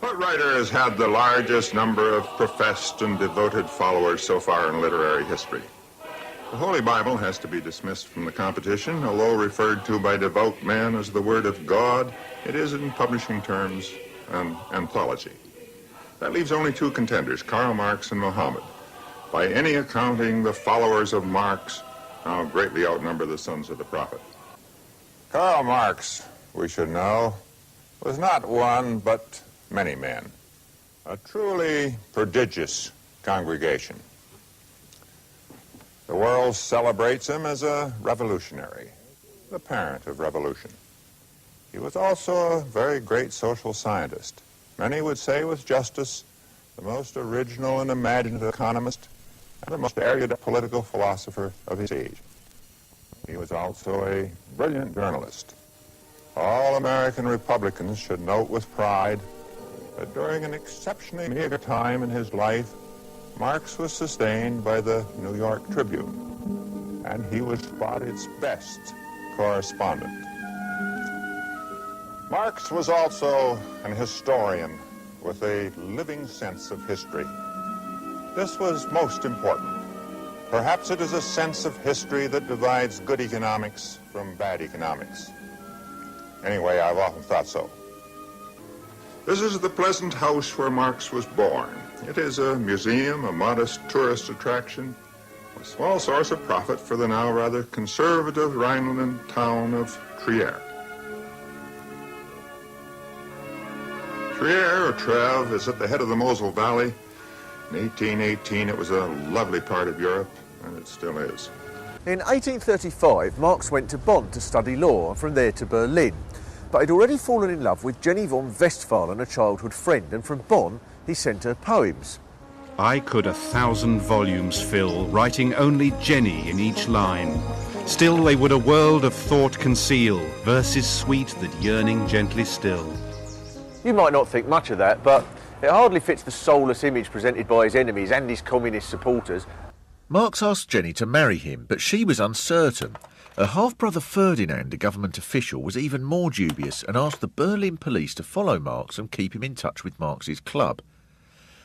What writer has had the largest number of professed and devoted followers so far in literary history? The Holy Bible has to be dismissed from the competition. Although referred to by devout men as the Word of God, it is in publishing terms an anthology. That leaves only two contenders, Karl Marx and Muhammad. By any accounting, the followers of Marx now greatly outnumber the sons of the prophet. Karl Marx, we should know, was not one but many men, a truly prodigious congregation. The world celebrates him as a revolutionary, the parent of revolution. He was also a very great social scientist. Many would say with justice, the most original and imaginative economist and the most erudite political philosopher of his age. He was also a brilliant journalist. All American Republicans should note with pride that during an exceptionally meager time in his life, Marx was sustained by the New York Tribune, and he was thought its best correspondent. Marx was also an historian with a living sense of history. This was most important. Perhaps it is a sense of history that divides good economics from bad economics. Anyway, I've often thought so. This is the pleasant house where Marx was born. It is a museum, a modest tourist attraction, a small source of profit for the now rather conservative Rhineland town of Trier. Trier, or Trev, is at the head of the Mosel Valley. In 1818, it was a lovely part of Europe, and it still is. In 1835, Marx went to Bonn to study law, and from there to Berlin. But he'd already fallen in love with Jenny von Westphalen, a childhood friend, and from Bonn he sent her poems. I could 1,000 volumes fill, writing only Jenny in each line. Still they would a world of thought conceal, verses sweet that yearning gently still. You might not think much of that, but it hardly fits the soulless image presented by his enemies and his communist supporters. Marx asked Jenny to marry him, but she was uncertain. Her half-brother Ferdinand, a government official, was even more dubious and asked the Berlin police to follow Marx and keep him in touch with Marx's club.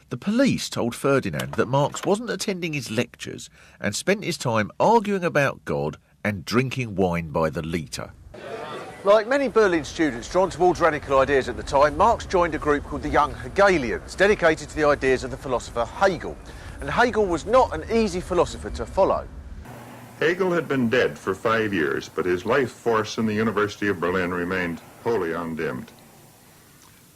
The police told Ferdinand that Marx wasn't attending his lectures and spent his time arguing about God and drinking wine by the litre. Like many Berlin students drawn towards radical ideas at the time, Marx joined a group called the Young Hegelians, dedicated to the ideas of the philosopher Hegel. And Hegel was not an easy philosopher to follow. Hegel had been dead for 5 years, but his life force in the University of Berlin remained wholly undimmed.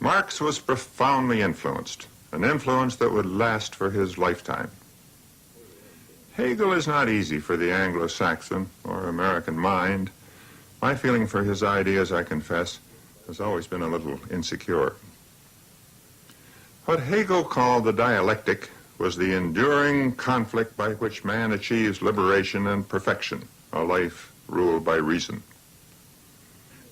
Marx was profoundly influenced, an influence that would last for his lifetime. Hegel is not easy for the Anglo-Saxon or American mind. My feeling for his ideas, I confess, has always been a little insecure. What Hegel called the dialectic was the enduring conflict by which man achieves liberation and perfection, a life ruled by reason.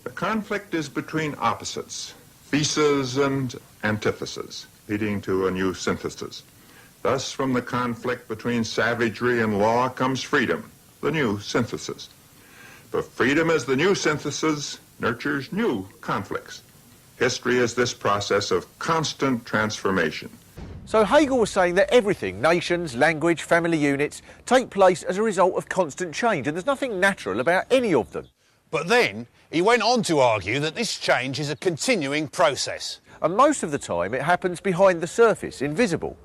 The conflict is between opposites, theses and antitheses, leading to a new synthesis. Thus, from the conflict between savagery and law comes freedom, the new synthesis. But freedom as the new synthesis nurtures new conflicts. History is this process of constant transformation. So Hegel was saying that everything, nations, language, family units, take place as a result of constant change, and there's nothing natural about any of them. But then he went on to argue that this change is a continuing process. And most of the time it happens behind the surface, invisible.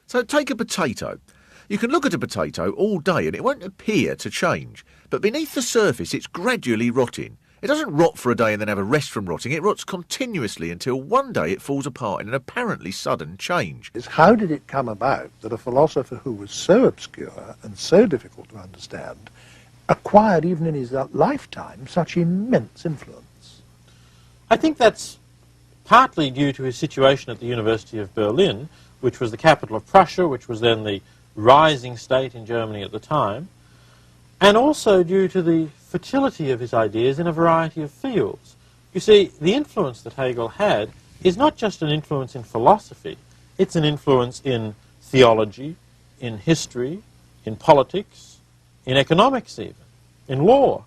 So take a potato. You can look at a potato all day and it won't appear to change, but beneath the surface it's gradually rotting. It doesn't rot for a day and then have a rest from rotting. It rots continuously until one day it falls apart in an apparently sudden change. How did it come about that a philosopher who was so obscure and so difficult to understand acquired, even in his lifetime, such immense influence? I think that's partly due to his situation at the University of Berlin, which was the capital of Prussia, which was then the rising state in Germany at the time, and also due to the fertility of his ideas in a variety of fields. You see, the influence that Hegel had is not just an influence in philosophy, it's an influence in theology, in history, in politics, in economics even, in law.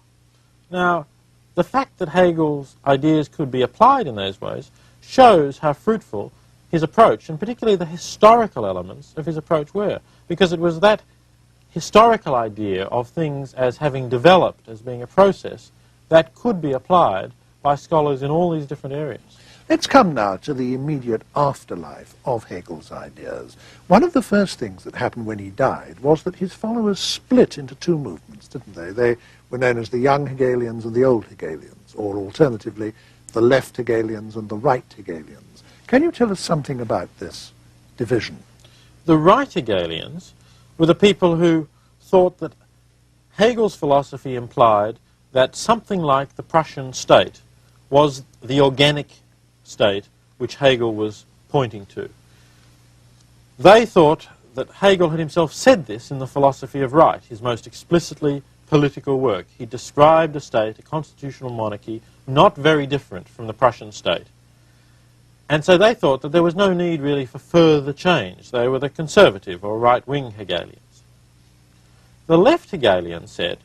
Now, the fact that Hegel's ideas could be applied in those ways shows how fruitful his approach, and particularly the historical elements of his approach were, because it was that historical idea of things as having developed, as being a process, that could be applied by scholars in all these different areas. Let's come now to the immediate afterlife of Hegel's ideas. One of the first things that happened when he died was that his followers split into two movements, didn't they? They were known as the young Hegelians and the old Hegelians, or alternatively, the left Hegelians and the right Hegelians. Can you tell us something about this division? The right Hegelians were the people who thought that Hegel's philosophy implied that something like the Prussian state was the organic state which Hegel was pointing to. They thought that Hegel had himself said this in the Philosophy of Right, his most explicitly political work. He described a state, a constitutional monarchy, not very different from the Prussian state. And so they thought that there was no need really for further change. They were the conservative or right-wing Hegelians. The left Hegelians said,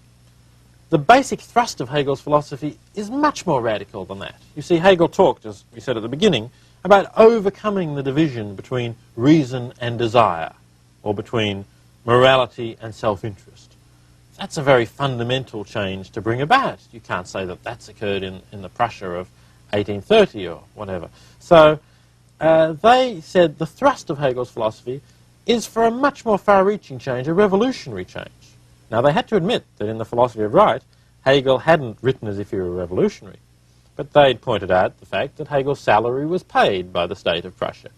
the basic thrust of Hegel's philosophy is much more radical than that. You see, Hegel talked, as we said at the beginning, about overcoming the division between reason and desire, or between morality and self-interest. That's a very fundamental change to bring about. You can't say that that's occurred in the Prussia of 1830 or whatever. So they said the thrust of Hegel's philosophy is for a much more far-reaching change, a revolutionary change. Now, they had to admit that in the Philosophy of Right, Hegel hadn't written as if he were revolutionary, but they'd pointed out the fact that Hegel's salary was paid by the state of Prussia.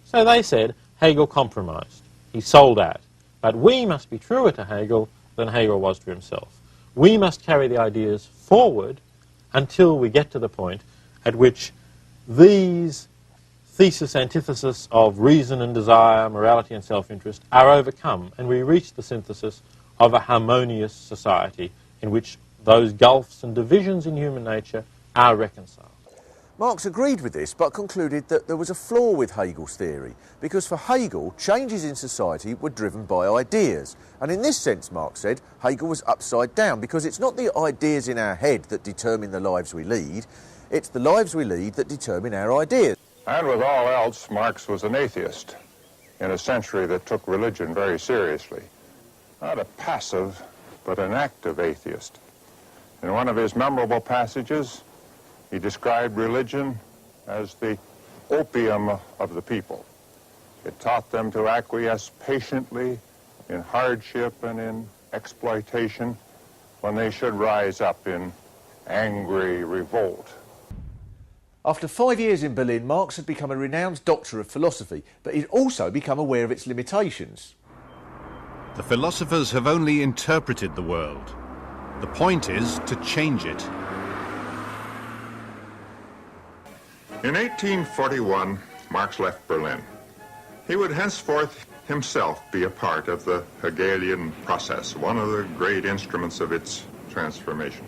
So they said Hegel compromised. He sold out. But we must be truer to Hegel than Hegel was to himself. We must carry the ideas forward until we get to the point at which these thesis, antithesis of reason and desire, morality and self-interest are overcome, and we reach the synthesis of a harmonious society in which those gulfs and divisions in human nature are reconciled. Marx agreed with this, but concluded that there was a flaw with Hegel's theory, because for Hegel, changes in society were driven by ideas. And in this sense, Marx said, Hegel was upside down, because it's not the ideas in our head that determine the lives we lead, it's the lives we lead that determine our ideas. And with all else, Marx was an atheist in a century that took religion very seriously. Not a passive, but an active atheist. In one of his memorable passages, he described religion as the opium of the people. It taught them to acquiesce patiently in hardship and in exploitation when they should rise up in angry revolt. After 5 years in Berlin, Marx had become a renowned doctor of philosophy, but he'd also become aware of its limitations. The philosophers have only interpreted the world. The point is to change it. In 1841, Marx left Berlin. He would henceforth himself be a part of the Hegelian process, one of the great instruments of its transformation.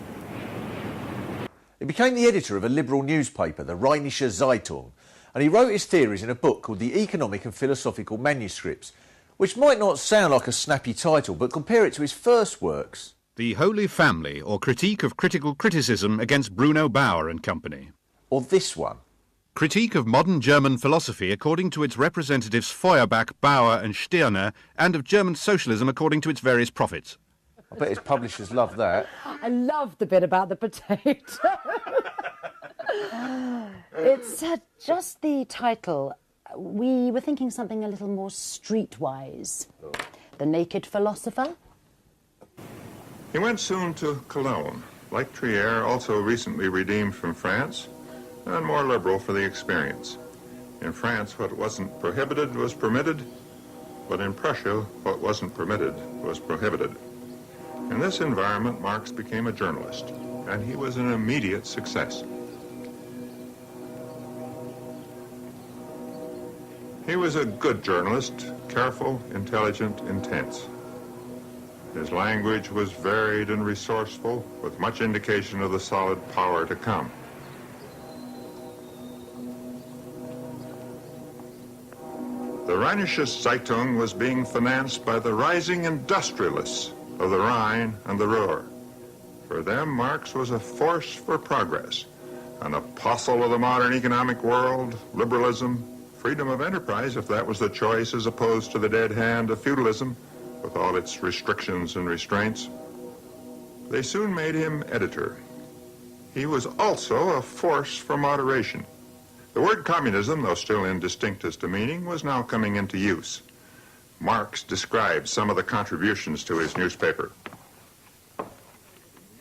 He became the editor of a liberal newspaper, the Rheinische Zeitung, and he wrote his theories in a book called the Economic and Philosophical Manuscripts, which might not sound like a snappy title, but compare it to his first works. The Holy Family, or Critique of Critical Criticism against Bruno Bauer and Company. Or this one. Critique of Modern German Philosophy according to its representatives Feuerbach, Bauer and Stirner, and of German Socialism according to its various prophets. I bet his publishers love that. I love the bit about the potato. It's just the title. We were thinking something a little more streetwise. The Naked Philosopher. He went soon to Cologne, like Trier, also recently redeemed from France, and more liberal for the experience. In France, what wasn't prohibited was permitted, but in Prussia, what wasn't permitted was prohibited. In this environment, Marx became a journalist, and he was an immediate success. He was a good journalist, careful, intelligent, intense. His language was varied and resourceful, with much indication of the solid power to come. The Rheinische Zeitung was being financed by the rising industrialists of the Rhine and the Ruhr. For them, Marx was a force for progress, an apostle of the modern economic world, liberalism, freedom of enterprise if that was the choice, as opposed to the dead hand of feudalism with all its restrictions and restraints. They soon made him editor. He was also a force for moderation. The word communism, though still indistinct as to meaning, was now coming into use. Marx described some of the contributions to his newspaper.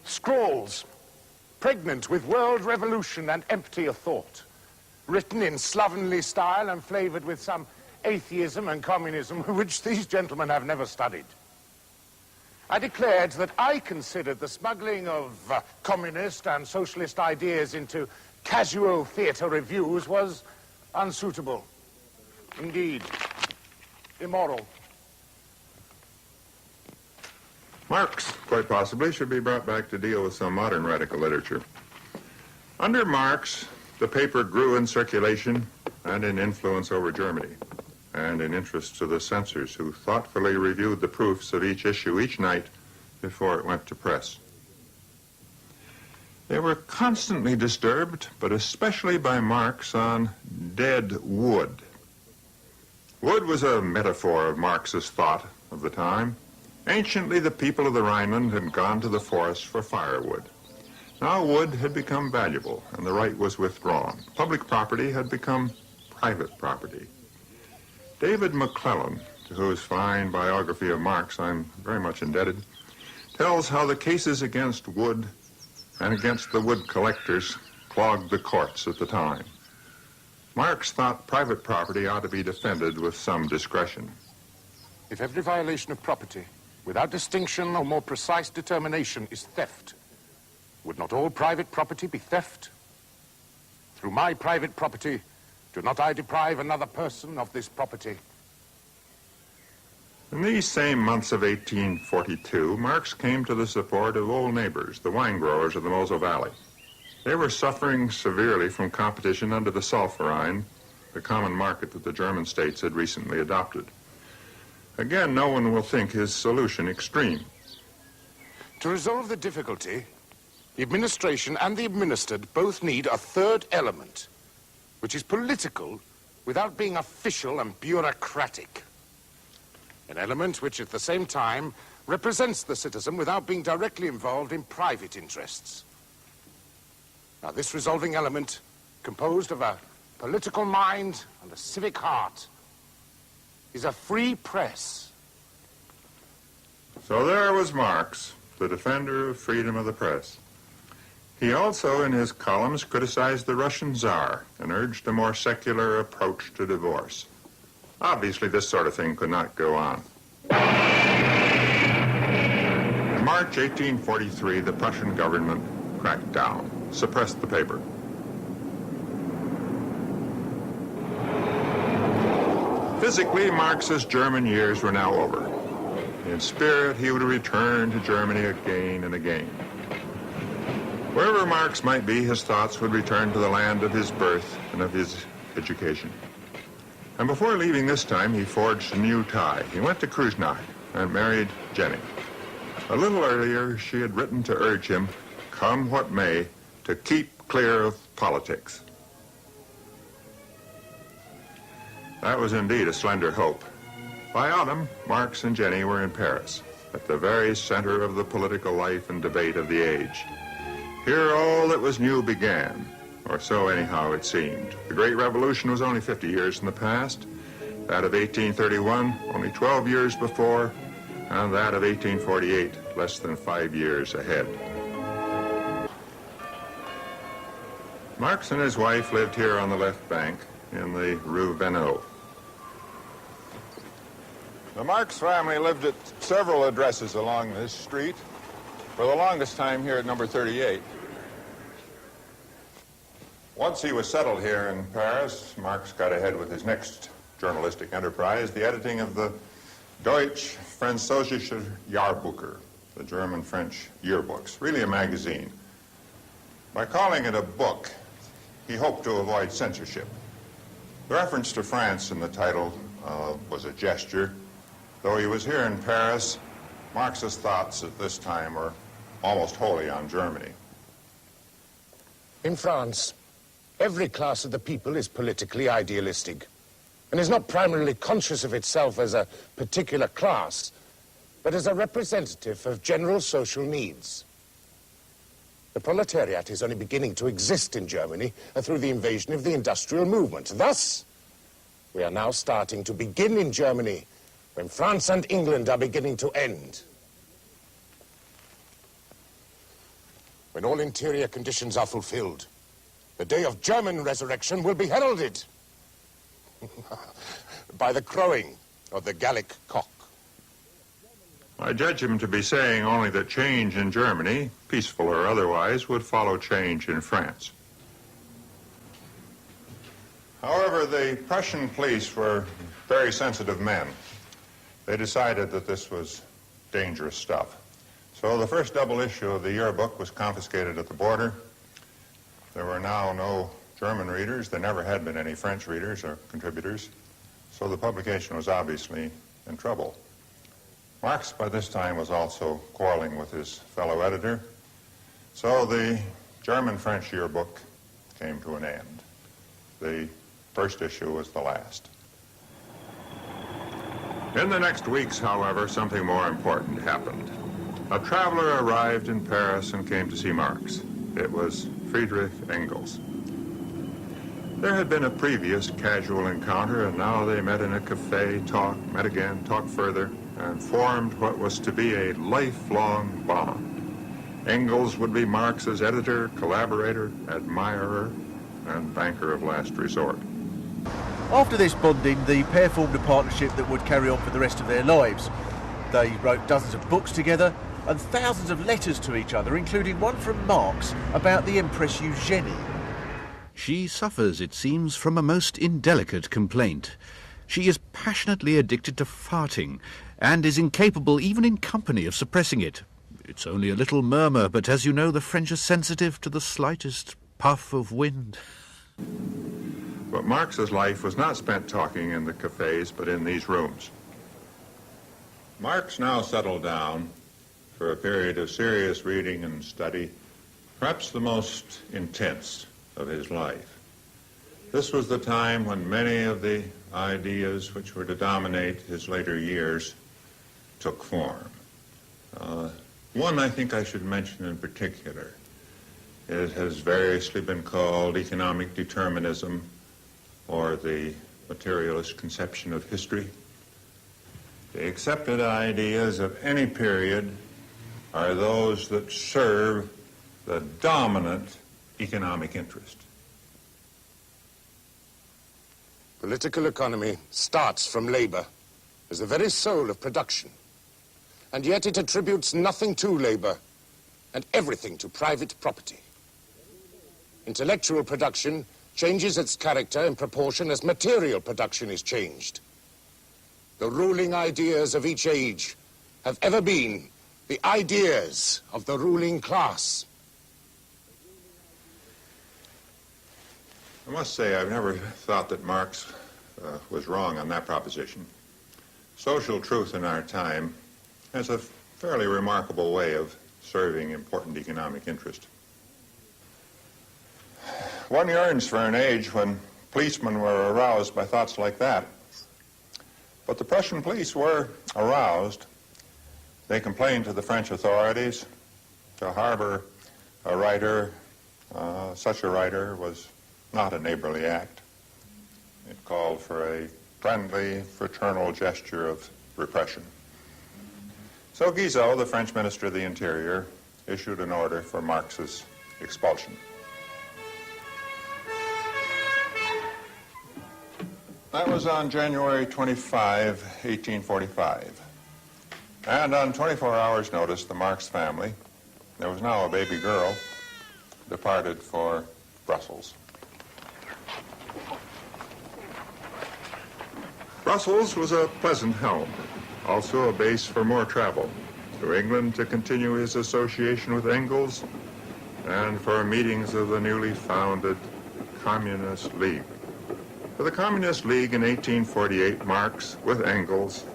Scrawls, pregnant with world revolution and empty of thought, written in slovenly style and flavored with some atheism and communism which these gentlemen have never studied. I declared that I considered the smuggling of communist and socialist ideas into casual theatre reviews was unsuitable. Indeed, immoral. Marx, quite possibly, should be brought back to deal with some modern radical literature. Under Marx, the paper grew in circulation and in influence over Germany, and in interest to the censors who thoughtfully reviewed the proofs of each issue each night before it went to press. They were constantly disturbed, but especially by Marx, on dead wood. Wood was a metaphor of Marx's thought of the time. Anciently, the people of the Rhineland had gone to the forest for firewood. Now wood had become valuable, and the right was withdrawn. Public property had become private property. David McClellan, to whose fine biography of Marx I'm very much indebted, tells how the cases against wood and against the wood collectors clogged the courts at the time. Marx thought private property ought to be defended with some discretion. If every violation of property, without distinction or more precise determination, is theft, would not all private property be theft? Through my private property, do not I deprive another person of this property? In these same months of 1842, Marx came to the support of old neighbors, the wine growers of the Mosel Valley. They were suffering severely from competition under the Zollverein, the common market that the German states had recently adopted. Again, no one will think his solution extreme. To resolve the difficulty, the administration and the administered both need a third element, which is political without being official and bureaucratic. An element which at the same time represents the citizen without being directly involved in private interests. Now, this resolving element, composed of a political mind and a civic heart, is a free press. So there was Marx, the defender of freedom of the press. He also, in his columns, criticized the Russian Tsar and urged a more secular approach to divorce. Obviously, this sort of thing could not go on. In March 1843, the Prussian government cracked down, suppressed the paper. Physically, Marx's German years were now over. In spirit, he would return to Germany again and again. Wherever Marx might be, his thoughts would return to the land of his birth and of his education. And before leaving this time, he forged a new tie. He went to Krusnach and married Jenny. A little earlier, she had written to urge him, come what may, to keep clear of politics. That was indeed a slender hope. By autumn, Marx and Jenny were in Paris, at the very center of the political life and debate of the age. Here all that was new began, or so anyhow it seemed. The Great Revolution was only 50 years in the past, that of 1831 only 12 years before, and that of 1848 less than 5 years ahead. Marx and his wife lived here on the left bank in the Rue Venot. The Marx family lived at several addresses along this street, for the longest time here at number 38. Once he was settled here in Paris, Marx got ahead with his next journalistic enterprise, the editing of the Deutsch Französische Jahrbucher, the German-French yearbooks, really a magazine. By calling it a book, he hoped to avoid censorship. The reference to France in the title was a gesture. Though he was here in Paris, Marx's thoughts at this time were almost wholly on Germany. In France, every class of the people is politically idealistic. and is not primarily conscious of itself as a particular class, but as a representative of general social needs. The proletariat is only beginning to exist in Germany through the invasion of the industrial movement. Thus, we are now starting to begin in Germany when France and England are beginning to end. When all interior conditions are fulfilled, the day of German resurrection will be heralded by the crowing of the Gallic cock. I judge him to be saying only that change in Germany, peaceful or otherwise, would follow change in France. However, the Prussian police were very sensitive men. They decided that this was dangerous stuff. So the first double issue of the yearbook was confiscated at the border. There were now no German readers. There never had been any French readers or contributors. So the publication was obviously in trouble. Marx, by this time, was also quarreling with his fellow editor. So the German-French yearbook came to an end. The first issue was the last. In the next weeks, however, something more important happened. A traveler arrived in Paris and came to see Marx. It was Friedrich Engels. There had been a previous casual encounter, and now they met in a cafe, talked, met again, talked further, and formed what was to be a lifelong bond. Engels would be Marx's editor, collaborator, admirer, and banker of last resort. After this bonding, the pair formed a partnership that would carry on for the rest of their lives. They wrote dozens of books together and thousands of letters to each other, including one from Marx about the Empress Eugenie. She suffers, it seems, from a most indelicate complaint. She is passionately addicted to farting and is incapable, even in company, of suppressing it. It's only a little murmur, but as you know, the French are sensitive to the slightest puff of wind. But Marx's life was not spent talking in the cafes, but in these rooms. Marx now settled down for a period of serious reading and study, perhaps the most intense of his life. This was the time when many of the ideas which were to dominate his later years took form. One I think I should mention in particular. It has variously been called economic determinism or the materialist conception of history. The accepted ideas of any period are those that serve the dominant economic interest. Political economy starts from labor as the very soul of production, and yet it attributes nothing to labor and everything to private property. Intellectual production changes its character in proportion as material production is changed. The ruling ideas of each age have ever been the ideas of the ruling class. I must say I've never thought that Marx was wrong on that proposition. Social truth in our time has a fairly remarkable way of serving important economic interest. One yearns for an age when policemen were aroused by thoughts like that. But the Prussian police were aroused. They complained to the French authorities. To harbor a writer, such a writer, was not a neighborly act. It called for a friendly, fraternal gesture of repression. So Guizot, the French Minister of the Interior, issued an order for Marx's expulsion. That was on January 25, 1845. And on 24 hours' notice, the Marx family, there was now a baby girl, departed for Brussels. Brussels was a pleasant helm, also a base for more travel, to England to continue his association with Engels, and for meetings of the newly founded Communist League. For the Communist League in 1848, Marx, with Engels,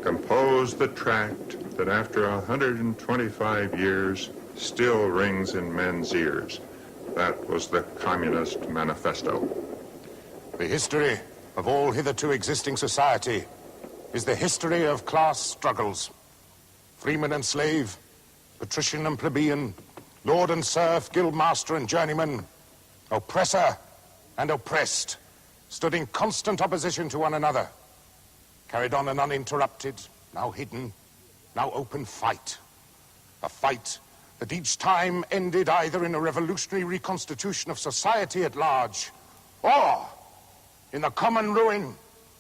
composed the tract that after 125 years still rings in men's ears. That was the Communist Manifesto. The history of all hitherto existing society is the history of class struggles. Freeman and slave, patrician and plebeian, lord and serf, guildmaster and journeyman, oppressor and oppressed, stood in constant opposition to one another, carried on an uninterrupted, now hidden, now open fight. A fight that each time ended either in a revolutionary reconstitution of society at large, or in the common ruin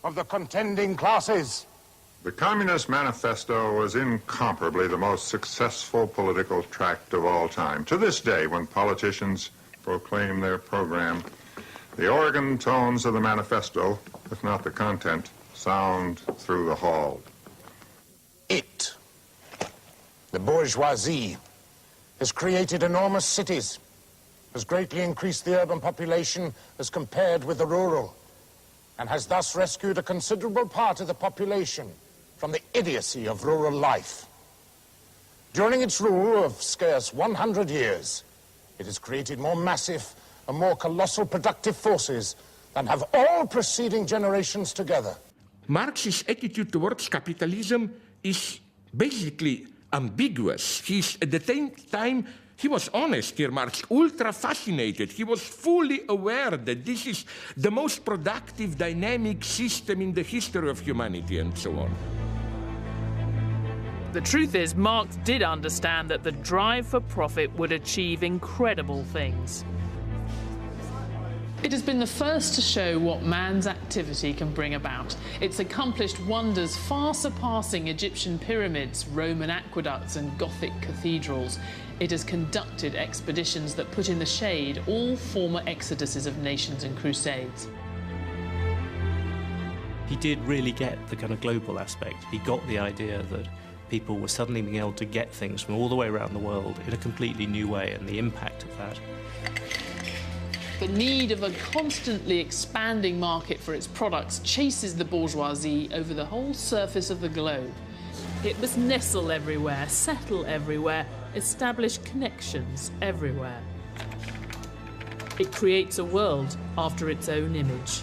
of the contending classes. The Communist Manifesto was incomparably the most successful political tract of all time. To this day, when politicians proclaim their program, the organ tones of the manifesto, if not the content, sound through the hall. It, the bourgeoisie, has created enormous cities, has greatly increased the urban population as compared with the rural, and has thus rescued a considerable part of the population from the idiocy of rural life. During its rule of scarce 100 years, it has created more massive and more colossal productive forces than have all preceding generations together. Marx's attitude towards capitalism is basically ambiguous. At the same time, he was honest here, Marx, ultra fascinated. He was fully aware that this is the most productive, dynamic system in the history of humanity, and so on. The truth is, Marx did understand that the drive for profit would achieve incredible things. It has been the first to show what man's activity can bring about. It's accomplished wonders far surpassing Egyptian pyramids, Roman aqueducts and Gothic cathedrals. It has conducted expeditions that put in the shade all former exoduses of nations and crusades. He did really get the kind of global aspect. He got the idea that people were suddenly being able to get things from all the way around the world in a completely new way, and the impact of that. The need of a constantly expanding market for its products chases the bourgeoisie over the whole surface of the globe. It must nestle everywhere, settle everywhere, establish connections everywhere. It creates a world after its own image.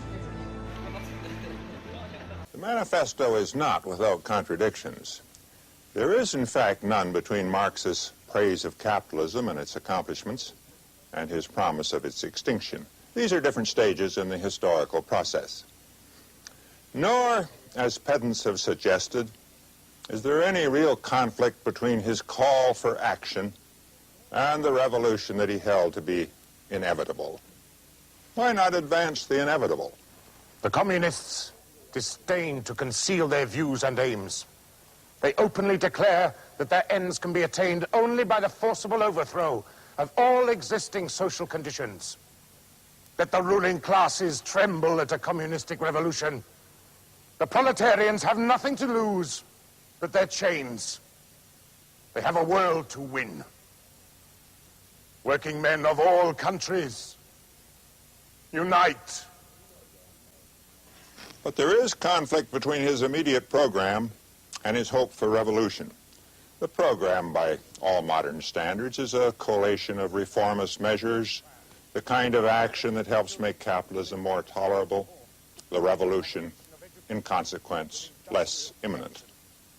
The manifesto is not without contradictions. There is, in fact, none between Marx's praise of capitalism and its accomplishments and his promise of its extinction. These are different stages in the historical process. Nor, as pedants have suggested, is there any real conflict between his call for action and the revolution that he held to be inevitable. Why not advance the inevitable? The communists disdain to conceal their views and aims. They openly declare that their ends can be attained only by the forcible overthrow of all existing social conditions. That the ruling classes tremble at a communistic revolution. The proletarians have nothing to lose but their chains. They have a world to win. Working men of all countries, unite. But there is conflict between his immediate program and his hope for revolution. The program, by all modern standards, is a collation of reformist measures, the kind of action that helps make capitalism more tolerable, the revolution, in consequence, less imminent.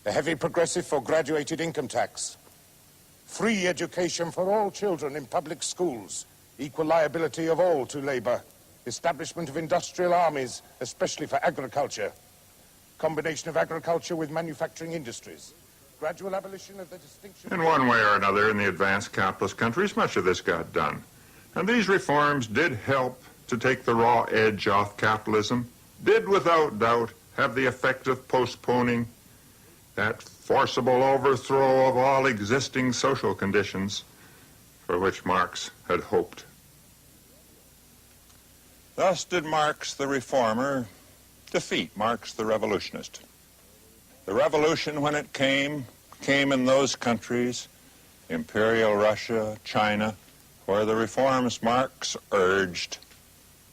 The heavy progressive for graduated income tax, free education for all children in public schools, equal liability of all to labor, establishment of industrial armies, especially for agriculture, combination of agriculture with manufacturing industries, gradual abolition of the distinction... In one way or another, in the advanced capitalist countries, much of this got done. And these reforms did help to take the raw edge off capitalism, did without doubt have the effect of postponing that forcible overthrow of all existing social conditions for which Marx had hoped. Thus did Marx the reformer defeat Marx the revolutionist. The revolution, when it came in those countries, Imperial Russia, China, where the reforms Marx urged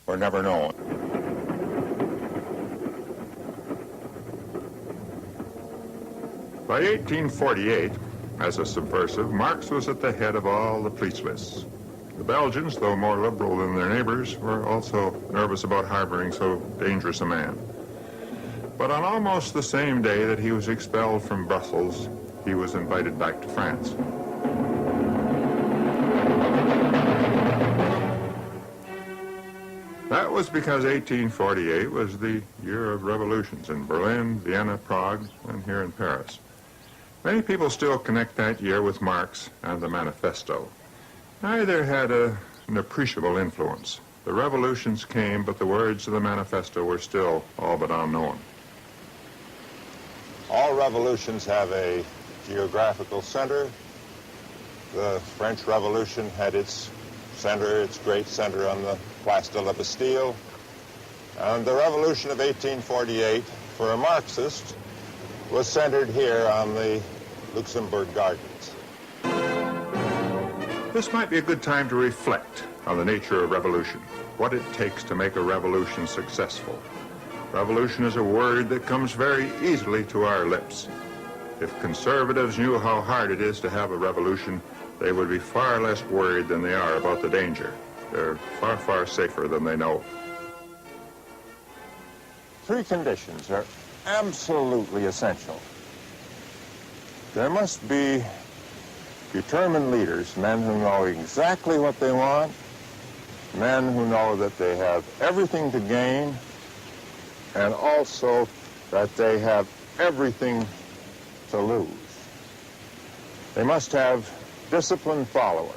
were never known. By 1848, as a subversive, Marx was at the head of all the police lists. The Belgians, though more liberal than their neighbors, were also nervous about harboring so dangerous a man. But on almost the same day that he was expelled from Brussels, he was invited back to France. That was because 1848 was the year of revolutions in Berlin, Vienna, Prague, and here in Paris. Many people still connect that year with Marx and the Manifesto. Neither had an appreciable influence. The revolutions came, but the words of the Manifesto were still all but unknown. All revolutions have a geographical center. The French Revolution had its center, its great center on the Place de la Bastille. And the revolution of 1848, for a Marxist, was centered here on the Luxembourg Gardens. This might be a good time to reflect on the nature of revolution, what it takes to make a revolution successful. Revolution is a word that comes very easily to our lips. If conservatives knew how hard it is to have a revolution, they would be far less worried than they are about the danger. They're far, far safer than they know. Three conditions are absolutely essential. There must be determined leaders, men who know exactly what they want, men who know that they have everything to gain, and also that they have everything to lose. They must have disciplined followers,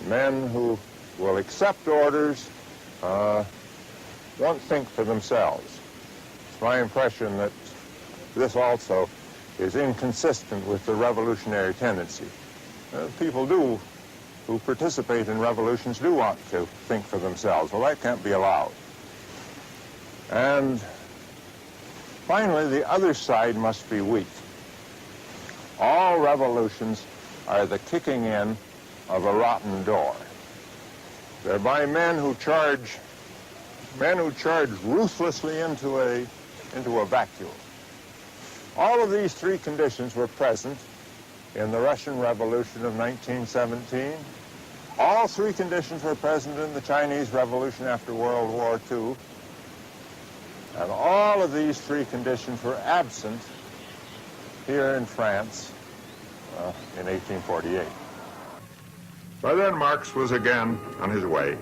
men who will accept orders, won't think for themselves. It's my impression that this also is inconsistent with the revolutionary tendency. People who participate in revolutions do want to think for themselves. Well, that can't be allowed. And finally, the other side must be weak. All revolutions are the kicking in of a rotten door. They're by men who charge ruthlessly into a vacuum. All of these three conditions were present in the Russian Revolution of 1917. All three conditions were present in the Chinese Revolution after World War II. And all of these three conditions were absent here in France in 1848. By then, Marx was again on his way.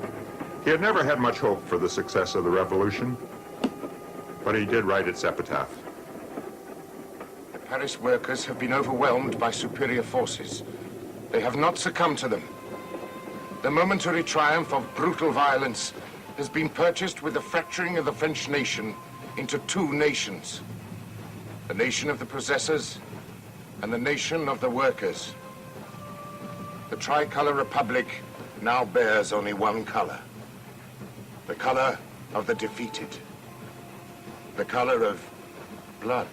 He had never had much hope for the success of the revolution, but he did write its epitaph. The Paris workers have been overwhelmed by superior forces. They have not succumbed to them. The momentary triumph of brutal violence has been purchased with the fracturing of the French nation into two nations. The nation of the possessors and the nation of the workers. The tricolor republic now bears only one color. The color of the defeated. The color of blood.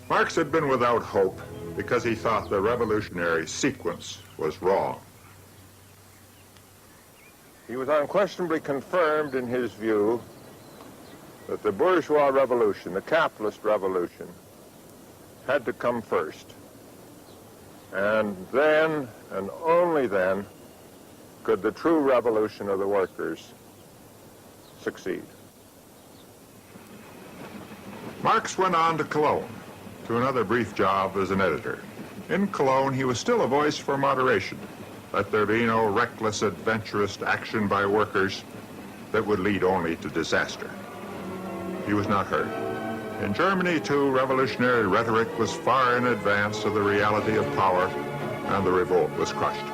Marx had been without hope because he thought the revolutionary sequence was wrong. He was unquestionably confirmed in his view that the bourgeois revolution, the capitalist revolution, had to come first. And then, and only then, could the true revolution of the workers succeed. Marx went on to Cologne, to another brief job as an editor. In Cologne, he was still a voice for moderation. Let there be no reckless, adventurous action by workers that would lead only to disaster. He was not heard. In Germany, too, revolutionary rhetoric was far in advance of the reality of power, and the revolt was crushed.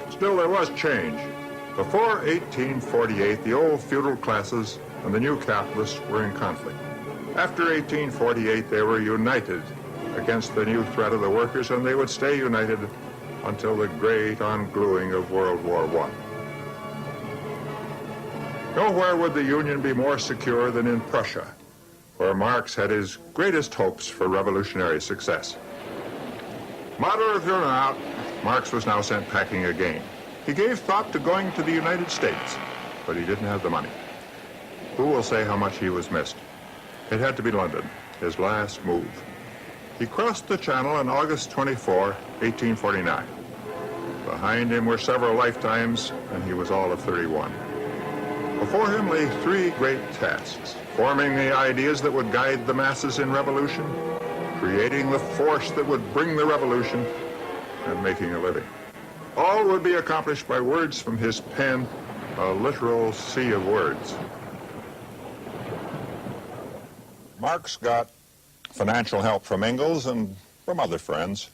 Still, there was change. Before 1848, the old feudal classes and the new capitalists were in conflict. After 1848, they were united against the new threat of the workers, and they would stay united until the great ungluing of World War I. Nowhere would the Union be more secure than in Prussia, where Marx had his greatest hopes for revolutionary success. Moderate or not, Marx was now sent packing again. He gave thought to going to the United States. but he didn't have the money. Who will say how much he was missed? It had to be London, his last move. He crossed the Channel on August 24, 1849. Behind him were several lifetimes, and he was all of 31. Before him lay three great tasks: forming the ideas that would guide the masses in revolution, creating the force that would bring the revolution, and making a living. All would be accomplished by words from his pen, a literal sea of words. Marx got financial help from Engels and from other friends.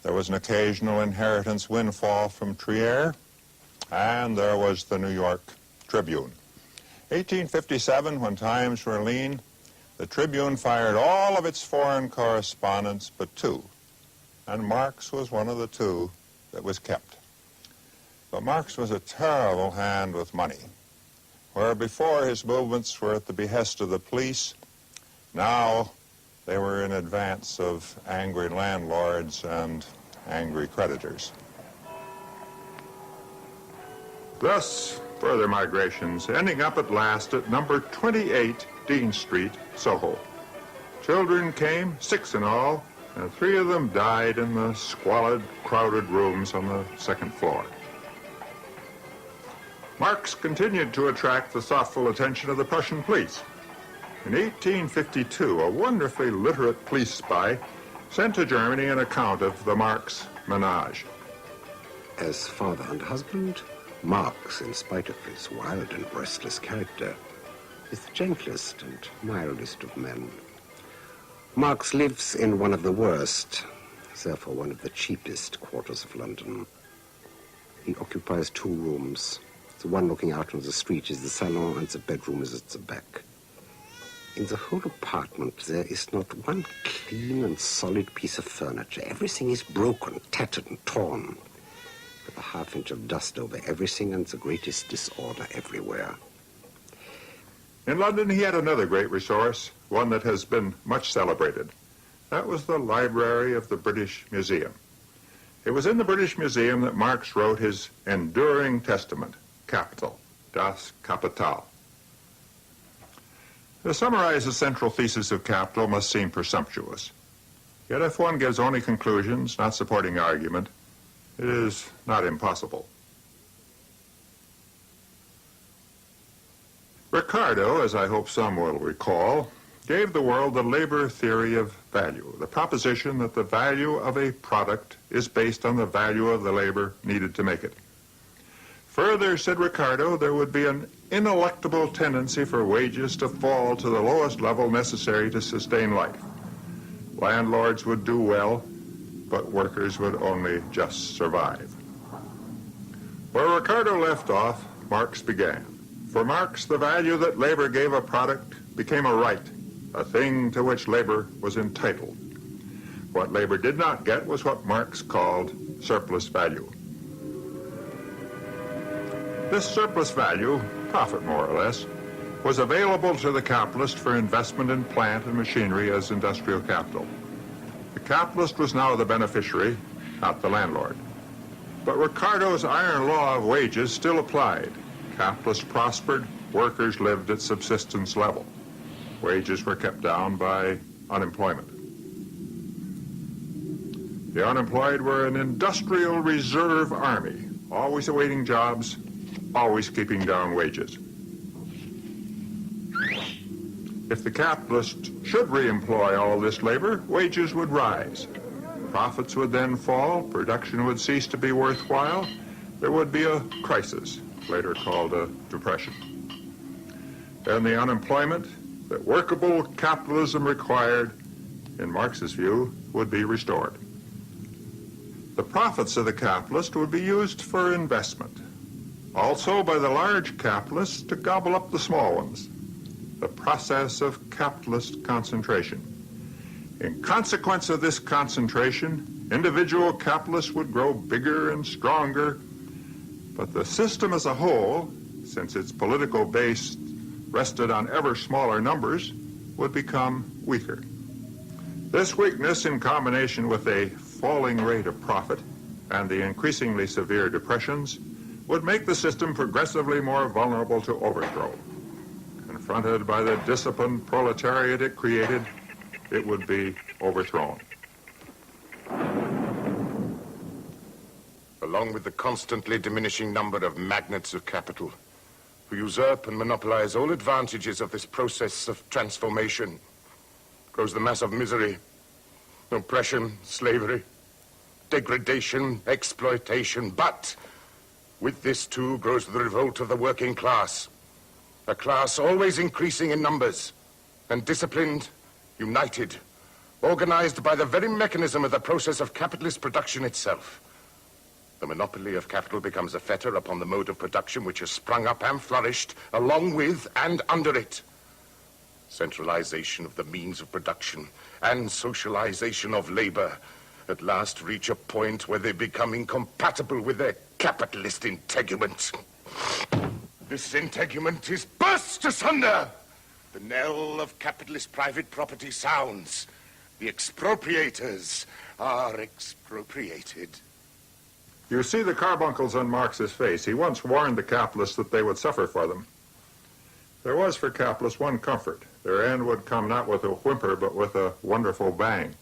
There was an occasional inheritance windfall from Trier, and there was the New York Tribune. 1857, when times were lean, the Tribune fired all of its foreign correspondents but two, and Marx was one of the two that was kept. But Marx was a terrible hand with money. Where before his movements were at the behest of the police, now they were in advance of angry landlords and angry creditors. Thus, further migrations, ending up at last at number 28 Dean Street, Soho. Children came, 6 in all, and 3 of them died in the squalid, crowded rooms on the second floor. Marx continued to attract the thoughtful attention of the Prussian police. In 1852, a wonderfully literate police spy sent to Germany an account of the Marx menage. As father and husband, Marx, in spite of his wild and restless character, is the gentlest and mildest of men. Marx lives in one of the worst, therefore one of the cheapest quarters of London. He occupies 2 rooms. The one looking out on the street is the salon, and the bedroom is at the back. In the whole apartment, there is not one clean and solid piece of furniture. Everything is broken, tattered, and torn, with a half-inch of dust over everything and the greatest disorder everywhere. In London, he had another great resource, one that has been much celebrated. That was the library of the British Museum. It was in the British Museum that Marx wrote his enduring testament, Capital, Das Kapital. To summarize the central thesis of Capital must seem presumptuous. Yet if one gives only conclusions, not supporting argument, it is not impossible. Ricardo, as I hope some will recall, gave the world the labor theory of value, the proposition that the value of a product is based on the value of the labor needed to make it. Further, said Ricardo, there would be an ineluctable tendency for wages to fall to the lowest level necessary to sustain life. Landlords would do well, but workers would only just survive. Where Ricardo left off, Marx began. For Marx, the value that labor gave a product became a right, a thing to which labor was entitled. What labor did not get was what Marx called surplus value. This surplus value, profit more or less, was available to the capitalist for investment in plant and machinery as industrial capital. The capitalist was now the beneficiary, not the landlord. But Ricardo's iron law of wages still applied. Capitalists prospered, workers lived at subsistence level. Wages were kept down by unemployment. The unemployed were an industrial reserve army, always awaiting jobs, always keeping down wages. If the capitalist should reemploy all this labor, wages would rise. Profits would then fall, production would cease to be worthwhile, there would be a crisis, later called a depression. Then the unemployment that workable capitalism required, in Marx's view, would be restored. The profits of the capitalist would be used for investment, also by the large capitalists to gobble up the small ones, the process of capitalist concentration. In consequence of this concentration, individual capitalists would grow bigger and stronger, but the system as a whole, since its political base rested on ever smaller numbers, would become weaker. This weakness, in combination with a falling rate of profit and the increasingly severe depressions, would make the system progressively more vulnerable to overthrow. Confronted by the disciplined proletariat it created, it would be overthrown. Along with the constantly diminishing number of magnates of capital, who usurp and monopolize all advantages of this process of transformation, grows the mass of misery, oppression, slavery, degradation, exploitation. But with this too grows the revolt of the working class, a class always increasing in numbers and disciplined, united, organized by the very mechanism of the process of capitalist production itself. The monopoly of capital becomes a fetter upon the mode of production which has sprung up and flourished along with and under it. Centralization of the means of production and socialization of labor at last reach a point where they become incompatible with their capitalist integument. This integument is burst asunder. The knell of capitalist private property sounds. The expropriators are expropriated. You see the carbuncles on Marx's face. He once warned the capitalists that they would suffer for them. There was for capitalists one comfort. Their end would come not with a whimper, but with a wonderful bang.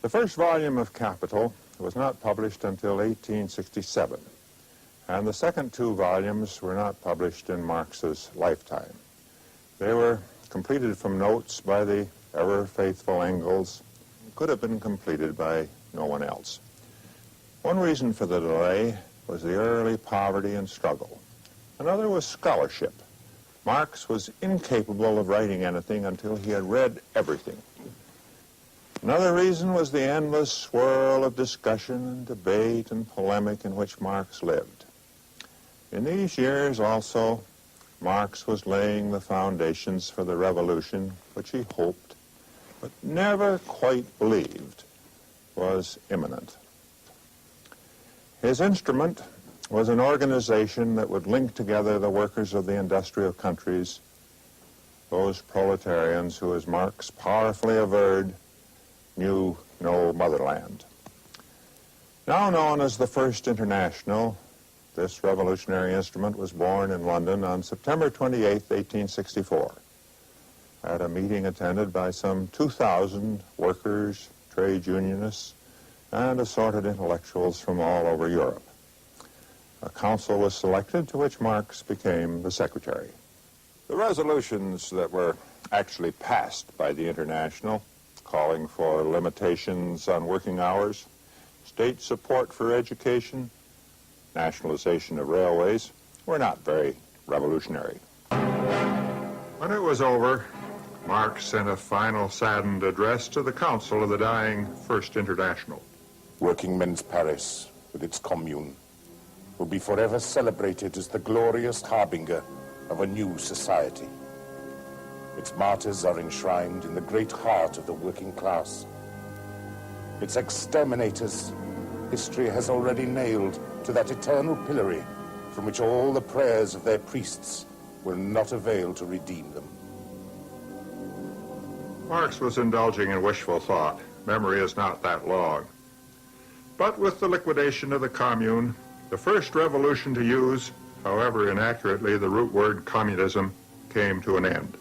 The first volume of Capital was not published until 1867, and the second two volumes were not published in Marx's lifetime. They were completed from notes by the ever-faithful Engels, could have been completed by no one else. One reason for the delay was the early poverty and struggle. Another was scholarship. Marx was incapable of writing anything until he had read everything. Another reason was the endless swirl of discussion and debate and polemic in which Marx lived. In these years also, Marx was laying the foundations for the revolution which he hoped, but never quite believed, was imminent. His instrument was an organization that would link together the workers of the industrial countries, those proletarians who, as Marx powerfully averred, knew no motherland. Now known as the First International, this revolutionary instrument was born in London on September 28, 1864, at a meeting attended by some 2,000 workers, trade unionists, and assorted intellectuals from all over Europe. A council was selected to which Marx became the secretary. The resolutions that were actually passed by the International, calling for limitations on working hours, state support for education, nationalization of railways, were not very revolutionary. When it was over, Marx sent a final saddened address to the council of the dying First International. Working men's Paris, with its commune, will be forever celebrated as the glorious harbinger of a new society. Its martyrs are enshrined in the great heart of the working class. Its exterminators, history has already nailed to that eternal pillory from which all the prayers of their priests will not avail to redeem them. Marx was indulging in wishful thought. Memory is not that long. But with the liquidation of the commune, the first revolution to use, however inaccurately, the root word communism came to an end.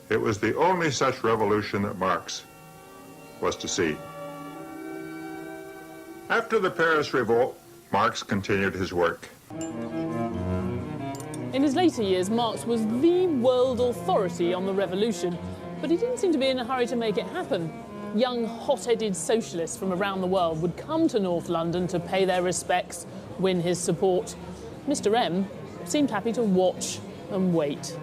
It was the only such revolution that Marx was to see. After the Paris Revolt, Marx continued his work. In his later years, Marx was the world authority on the revolution, but he didn't seem to be in a hurry to make it happen. Young, hot-headed socialists from around the world would come to North London to pay their respects, win his support. Mr. M seemed happy to watch and wait.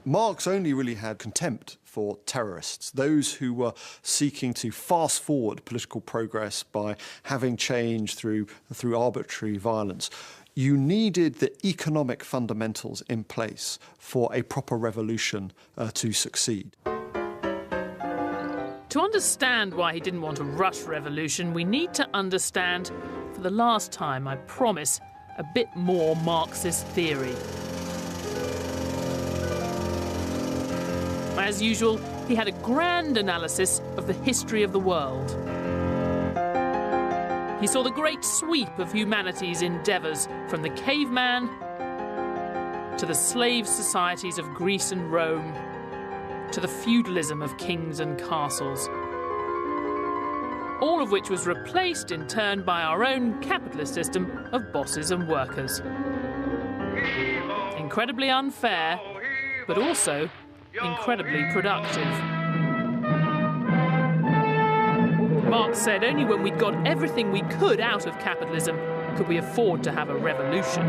Marx only really had contempt for terrorists, those who were seeking to fast forward political progress by having change through arbitrary violence. You needed the economic fundamentals in place for a proper revolution to succeed. To understand why he didn't want a rush revolution, we need to understand, for the last time, I promise, a bit more Marxist theory. As usual, he had a grand analysis of the history of the world. He saw the great sweep of humanity's endeavours from the caveman to the slave societies of Greece and Rome, to the feudalism of kings and castles, all of which was replaced in turn by our own capitalist system of bosses and workers. Incredibly unfair, but also incredibly productive. Marx said only when we'd got everything we could out of capitalism could we afford to have a revolution.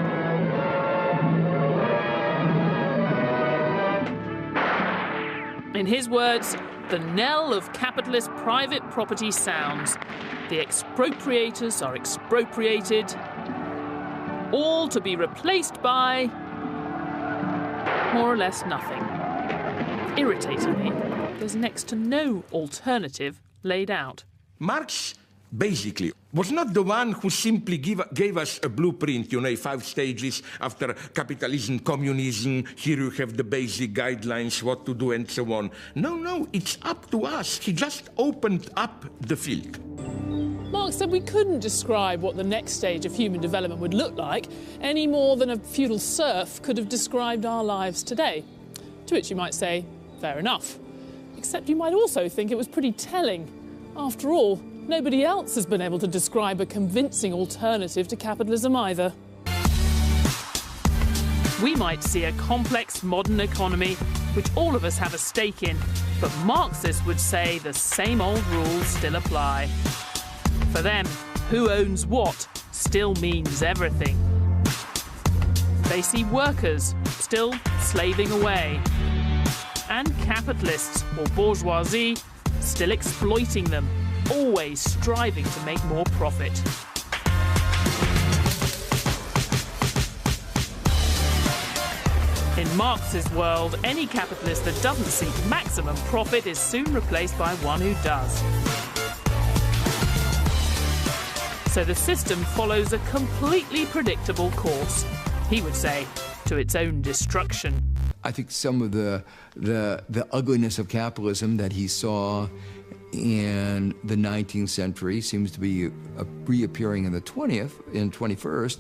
In his words, the knell of capitalist private property sounds. The expropriators are expropriated, all to be replaced by more or less nothing. Irritatingly, there's next to no alternative laid out. Marx, basically, was not the one who simply gave us a blueprint, 5 stages after capitalism, communism, here you have the basic guidelines, what to do and so on. No, it's up to us. He just opened up the field. Marx said we couldn't describe what the next stage of human development would look like any more than a feudal serf could have described our lives today. To which you might say, fair enough. Except you might also think it was pretty telling. After all, nobody else has been able to describe a convincing alternative to capitalism either. We might see a complex modern economy which all of us have a stake in, but Marxists would say the same old rules still apply. For them, who owns what still means everything. They see workers still slaving away, and capitalists or bourgeoisie still exploiting them, always striving to make more profit. In Marx's world, any capitalist that doesn't seek maximum profit is soon replaced by one who does. So the system follows a completely predictable course, he would say, to its own destruction. I think some of the ugliness of capitalism that he saw in the 19th century seems to be reappearing in the 21st.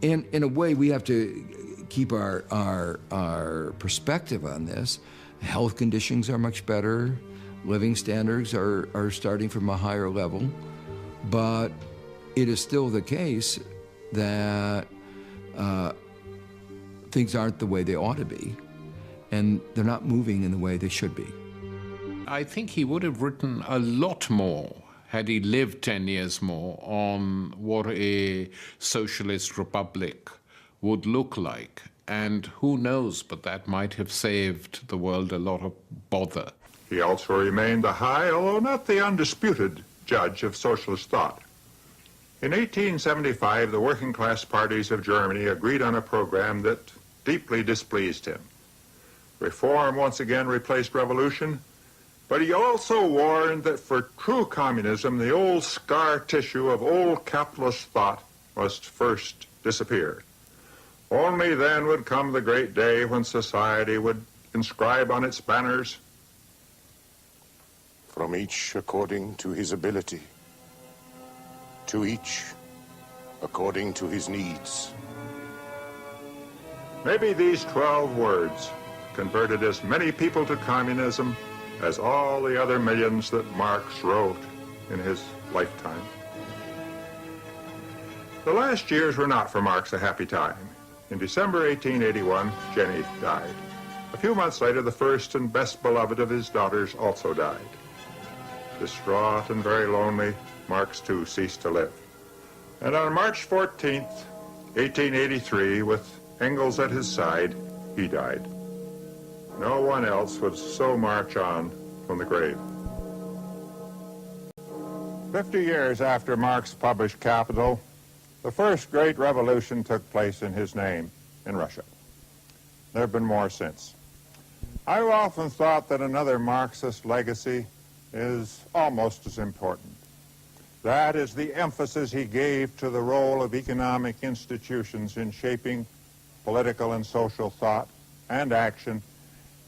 And in a way, we have to keep our perspective on this. Health conditions are much better. Living standards are starting from a higher level. But it is still the case that things aren't the way they ought to be, and they're not moving in the way they should be. I think he would have written a lot more had he lived 10 years more on what a socialist republic would look like. And who knows, but that might have saved the world a lot of bother. He also remained the high, although not the undisputed, judge of socialist thought. In 1875, the working class parties of Germany agreed on a program that deeply displeased him. Reform once again replaced revolution, but he also warned that for true communism, the old scar tissue of old capitalist thought must first disappear. Only then would come the great day when society would inscribe on its banners, "From each according to his ability, to each according to his needs." Maybe these 12 words converted as many people to communism as all the other millions that Marx wrote in his lifetime. The last years were not for Marx a happy time. In December 1881, Jenny died. A few months later, the first and best beloved of his daughters also died. Distraught and very lonely, Marx too ceased to live. And on March 14th, 1883, with Engels at his side, he died. No one else would so march on from the grave. 50 years after Marx published Capital, the first great revolution took place in his name in Russia. There have been more since. I've often thought that another Marxist legacy is almost as important. That is the emphasis he gave to the role of economic institutions in shaping political and social thought and action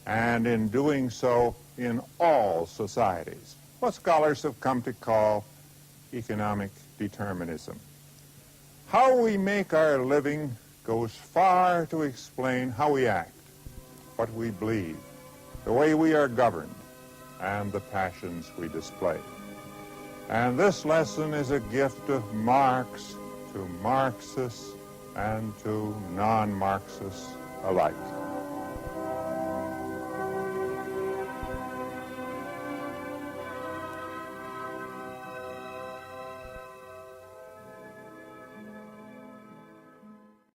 and in doing so in all societies, what scholars have come to call economic determinism. How we make our living goes far to explain how we act, what we believe, the way we are governed, and the passions we display. And this lesson is a gift of Marx to Marxists and to non-Marxists alike.